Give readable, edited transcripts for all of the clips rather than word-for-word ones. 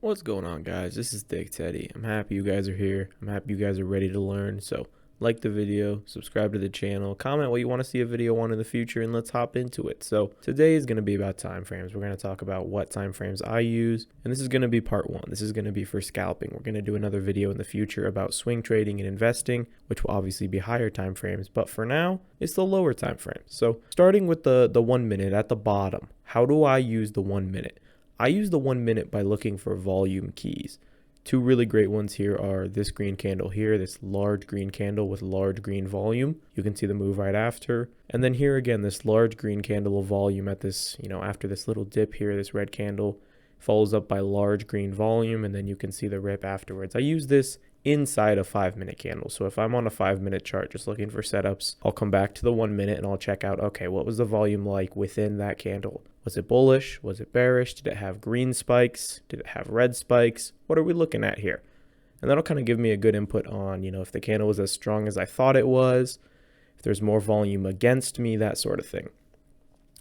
What's going on, guys? This is Dick Teddy. I'm happy you guys are here. I'm happy you guys are ready to learn. So like the video, subscribe to the channel, comment what you want to see a video on in the future, and let's hop into it. So today is going to be about time frames. We're going to talk about what time frames I use, and this is going to be part one. This is going to be for scalping. We're going to do another video in the future about swing trading and investing, which will obviously be higher time frames, but for now, it's the lower time frames. So starting with the 1 minute at the bottom, how do I use the 1 minute? I use the 1 minute by looking for volume keys. Two really great ones here are this green candle here, this large green candle with large green volume. You can see the move right after. And then here again, this large green candle of volume at this, after this little dip here, this red candle follows up by large green volume, and then you can see the rip afterwards. I use this inside a 5-minute candle. So if I'm on a 5-minute chart just looking for setups, I'll come back to the 1 minute and I'll check out, okay, what was the volume like within that candle? Was it bullish? Was it bearish? Did it have green spikes? Did it have red spikes? What are we looking at here? And that'll kind of give me a good input on, if the candle was as strong as I thought it was, if there's more volume against me, that sort of thing.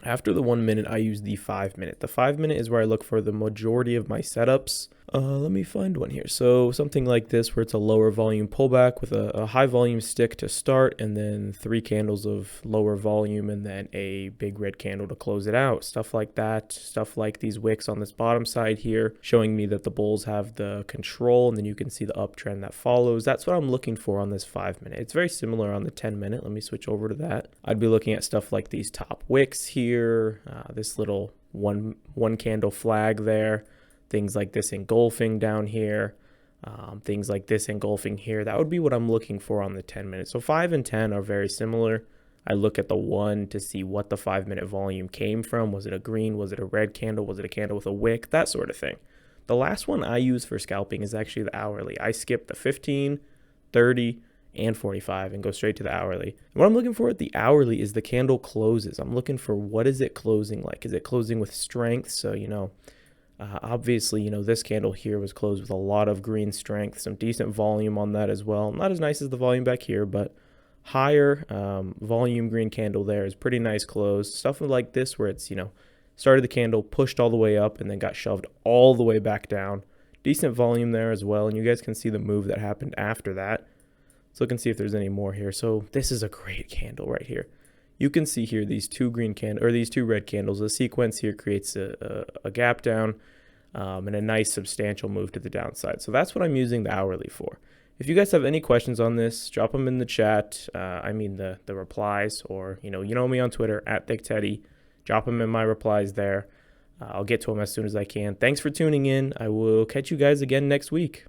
After the 1 minute, I use the 5 minute. The 5 minute is where I look for the majority of my setups. Let me find one here. So something like this where it's a lower volume pullback with a high volume stick to start, and then 3 candles of lower volume and then a big red candle to close it out. Stuff like that. Stuff like these wicks on this bottom side here showing me that the bulls have the control, and then you can see the uptrend that follows. That's what I'm looking for on this 5 minute. It's very similar on the 10 minute. Let me switch over to that. I'd be looking at stuff like these top wicks here, this little one candle flag there. Things like this engulfing down here, things like this engulfing here. That would be what I'm looking for on the 10 minutes. So 5 and 10 are very similar. I look at the 1 to see what the 5-minute volume came from. Was it a green? Was it a red candle? Was it a candle with a wick? That sort of thing. The last one I use for scalping is actually the hourly. I skip the 15, 30, and 45 and go straight to the hourly. And what I'm looking for at the hourly is the candle closes. I'm looking for what is it closing like? Is it closing with strength? So, obviously, this candle here was closed with a lot of green strength, some decent volume on that as well. Not as nice as the volume back here, but higher volume green candle there is pretty nice close. Stuff like this where it's, started the candle, pushed all the way up, and then got shoved all the way back down. Decent volume there as well, and you guys can see the move that happened after that. Let's look and see if there's any more here. So this is a great candle right here. You can see here these two red candles. The sequence here creates a gap down and a nice substantial move to the downside. So that's what I'm using the hourly for. If you guys have any questions on this, drop them in the chat. The replies, or you know me on Twitter @ThickTeddy. Drop them in my replies there. I'll get to them as soon as I can. Thanks for tuning in. I will catch you guys again next week.